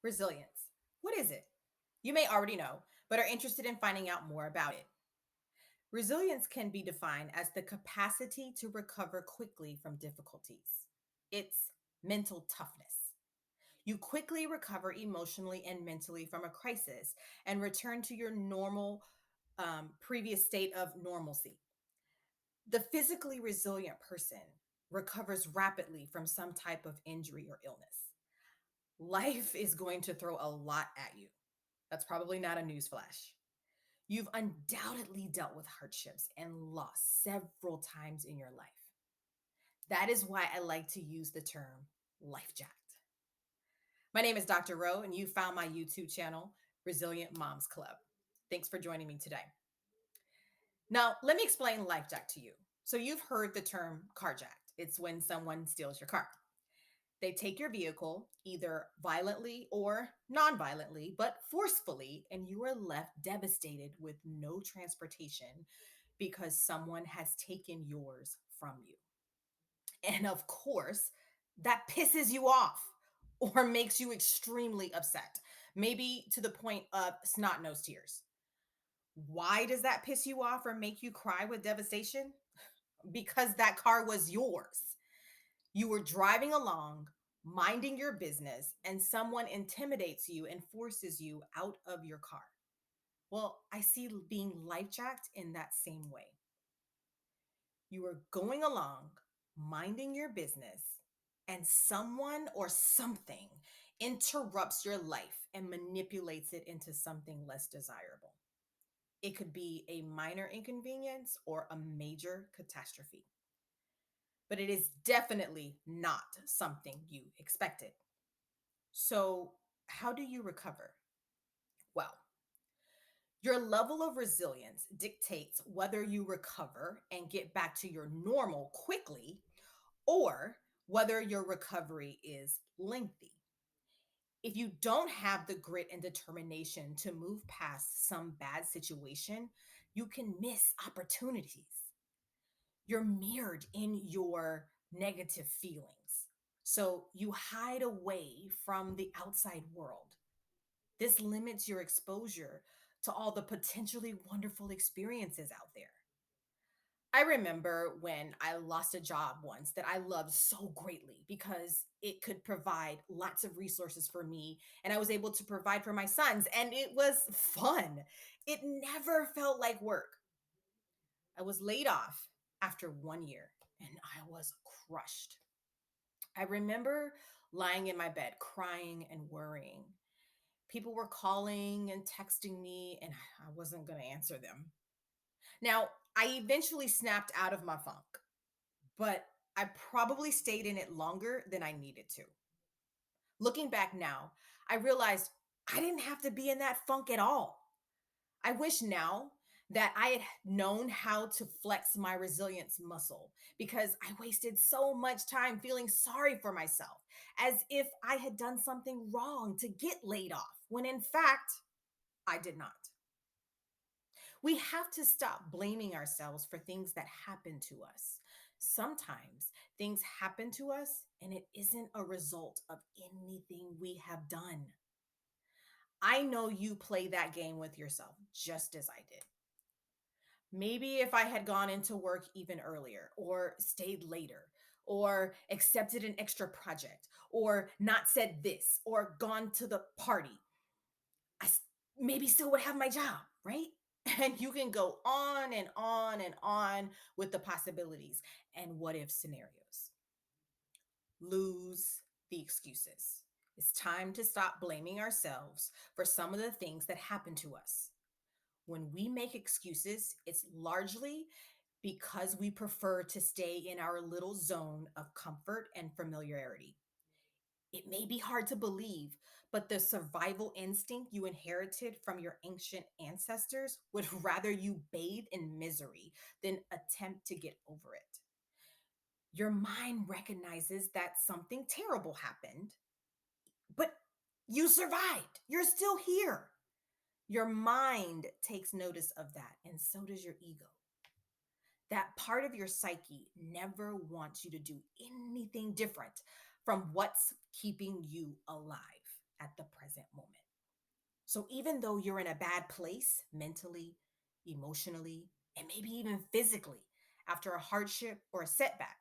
Resilience. What is it? You may already know, but are interested in finding out more about it. Resilience can be defined as the capacity to recover quickly from difficulties. It's mental toughness. You quickly recover emotionally and mentally from a crisis and return to your normal, previous state of normalcy. The physically resilient person recovers rapidly from some type of injury or illness. Life is going to throw a lot at you. That's probably not a newsflash. You've undoubtedly dealt with hardships and loss several times in your life. That is why I like to use the term Lifejacked. My name is Dr. Rowe, and you found my YouTube channel, Resilient Moms Club. Thanks for joining me today. Now, let me explain Lifejack to you. So, you've heard the term carjacked. It's when someone steals your car. They take your vehicle either violently or non-violently, but forcefully, and you are left devastated with no transportation because someone has taken yours from you. And of course, that pisses you off or makes you extremely upset, maybe to the point of snot nose tears. Why does that piss you off or make you cry with devastation? Because that car was yours. You were driving along, minding your business, and someone intimidates you and forces you out of your car. Well, I see being life jacked in that same way. You were going along, minding your business, and someone or something interrupts your life and manipulates it into something less desirable. It could be a minor inconvenience or a major catastrophe, but it is definitely not something you expected. So, how do you recover? Well, your level of resilience dictates whether you recover and get back to your normal quickly or whether your recovery is lengthy. If you don't have the grit and determination to move past some bad situation, you can miss opportunities. You're mirrored in your negative feelings. So you hide away from the outside world. This limits your exposure to all the potentially wonderful experiences out there. I remember when I lost a job once that I loved so greatly because it could provide lots of resources for me and I was able to provide for my sons and it was fun. It never felt like work. I was laid off after 1 year and I was crushed. I remember lying in my bed crying and worrying. People were calling and texting me and I wasn't going to answer them. Now, I eventually snapped out of my funk, but I probably stayed in it longer than I needed to. Looking back now, I realized I didn't have to be in that funk at all. I wish now that I had known how to flex my resilience muscle because I wasted so much time feeling sorry for myself as if I had done something wrong to get laid off, when in fact, I did not. We have to stop blaming ourselves for things that happen to us. Sometimes things happen to us and it isn't a result of anything we have done. I know you play that game with yourself just as I did. Maybe if I had gone into work even earlier, or stayed later, or accepted an extra project, or not said this, or gone to the party, I maybe still would have my job, right? And you can go on and on and on with the possibilities and what if scenarios. Lose the excuses. It's time to stop blaming ourselves for some of the things that happen to us. When we make excuses, it's largely because we prefer to stay in our little zone of comfort and familiarity. It may be hard to believe, but the survival instinct you inherited from your ancient ancestors would rather you bathe in misery than attempt to get over it. Your mind recognizes that something terrible happened, but you survived. You're still here. Your mind takes notice of that, and so does your ego. That part of your psyche never wants you to do anything different from what's keeping you alive at the present moment. So even though you're in a bad place mentally, emotionally, and maybe even physically after a hardship or a setback,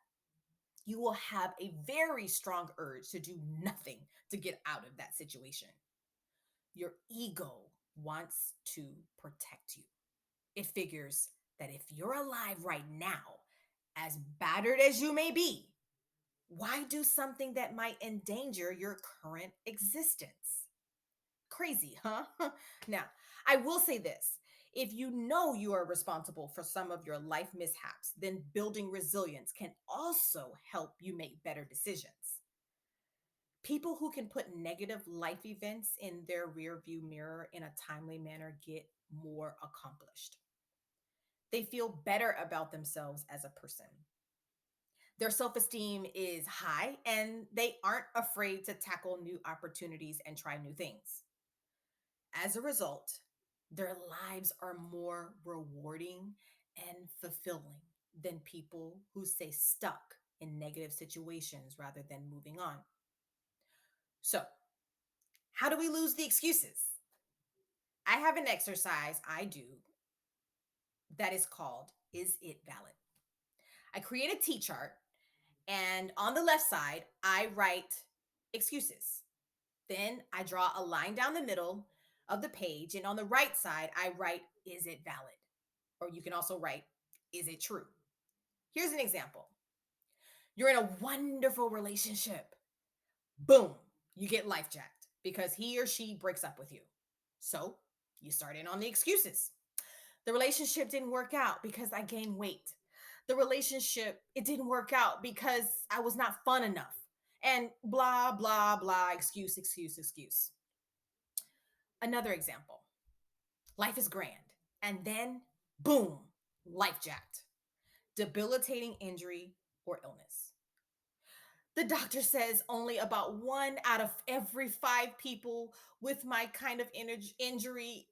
you will have a very strong urge to do nothing to get out of that situation. Your ego wants to protect you. It figures that if you're alive right now, as battered as you may be, why do something that might endanger your current existence? Crazy, huh? Now, I will say this. If you know you are responsible for some of your life mishaps, then building resilience can also help you make better decisions. People who can put negative life events in their rear view mirror in a timely manner get more accomplished. They feel better about themselves as a person. Their self esteem is high and they aren't afraid to tackle new opportunities and try new things. As a result, their lives are more rewarding and fulfilling than people who stay stuck in negative situations rather than moving on. So, how do we lose the excuses? I have an exercise I do that is called Is It Valid? I create a T chart, and on the left side, I write excuses. Then I draw a line down the middle of the page, and on the right side, I write Is it valid? Or you can also write Is it true? Here's an example. You're in a wonderful relationship. Boom, you get life jacked because he or she breaks up with you. So you start in on the excuses. The relationship didn't work out because I gained weight. The relationship, it didn't work out because I was not fun enough. And blah, blah, blah, excuse, excuse, excuse. Another example. Life is grand. And then, boom, life jacked. Debilitating injury or illness. The doctor says only about one out of every five people with my kind of injury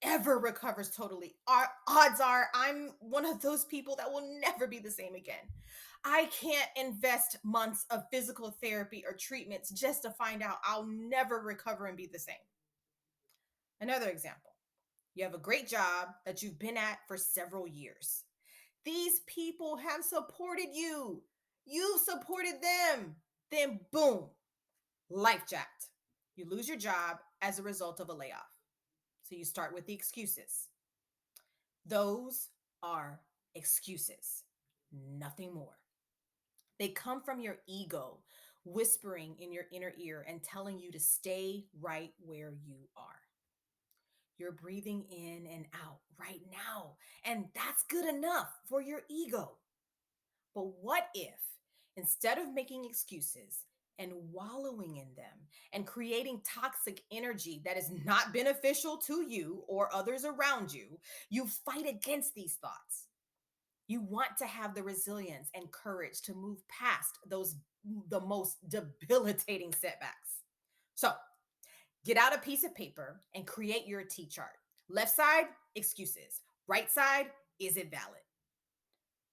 ever recovers totally. Our odds are I'm one of those people that will never be the same again. I can't invest months of physical therapy or treatments just to find out I'll never recover and be the same. Another example. You have a great job that you've been at for several years. These people have supported you. You've supported them. Then, boom, life jacked. You lose your job as a result of a layoff. So you start with the excuses. Those are excuses, nothing more. They come from your ego whispering in your inner ear and telling you to stay right where you are. You're breathing in and out right now, and that's good enough for your ego. But what if, instead of making excuses and wallowing in them and creating toxic energy that is not beneficial to you or others around you, you fight against these thoughts? You want to have the resilience and courage to move past those the most debilitating setbacks. So, get out a piece of paper and create your T chart. Left side, excuses. Right side, is it valid?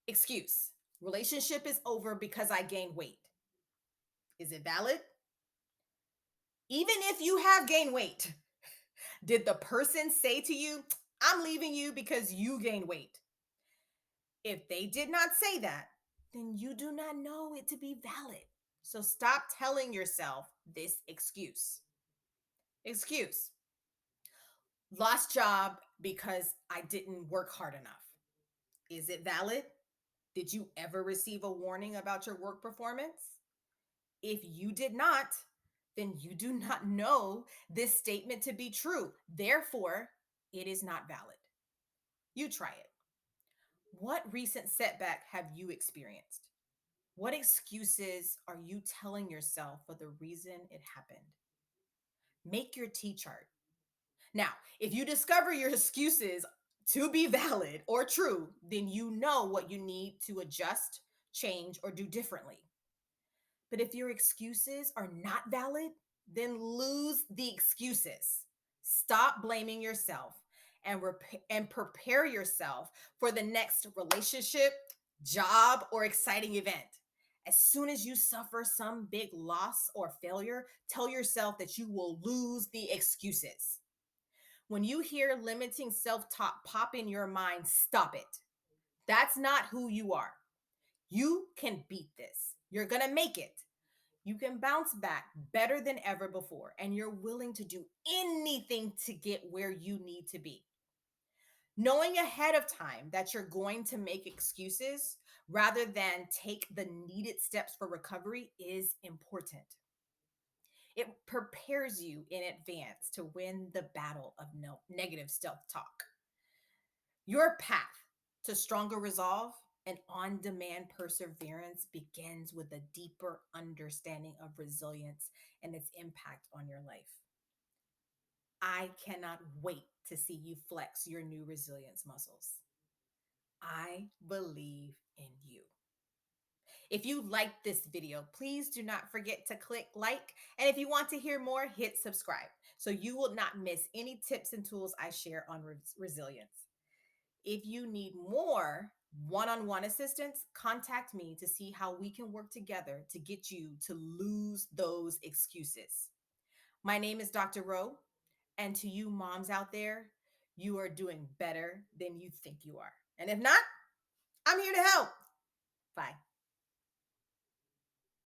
Excuse. Relationship is over because I gained weight. Is it valid? Even if you have gained weight, did the person say to you, I'm leaving you because you gained weight? If they did not say that, then you do not know it to be valid. So stop telling yourself this excuse. Excuse. Lost job because I didn't work hard enough. Is it valid? Did you ever receive a warning about your work performance? If you did not, then you do not know this statement to be true. Therefore, it is not valid. You try it. What recent setback have you experienced? What excuses are you telling yourself for the reason it happened? Make your T chart. Now, if you discover your excuses to be valid or true, then you know what you need to adjust, change, or do differently. But if your excuses are not valid, then lose the excuses. Stop blaming yourself and prepare yourself for the next relationship, job, or exciting event. As soon as you suffer some big loss or failure, tell yourself that you will lose the excuses. When you hear limiting self talk pop in your mind, stop it. That's not who you are. You can beat this. You're going to make it. You can bounce back better than ever before, and you're willing to do anything to get where you need to be. Knowing ahead of time that you're going to make excuses rather than take the needed steps for recovery is important. It prepares you in advance to win the battle of negative self talk. Your path to stronger resolve and on demand perseverance begins with a deeper understanding of resilience and its impact on your life. I cannot wait to see you flex your new resilience muscles. I believe in you. If you liked this video, please do not forget to click like. And if you want to hear more, hit subscribe so you will not miss any tips and tools I share on resilience. If you need more one on one assistance, contact me to see how we can work together to get you to lose those excuses. My name is Dr. Rowe, and to you moms out there, you are doing better than you think you are. And if not, I'm here to help. Bye.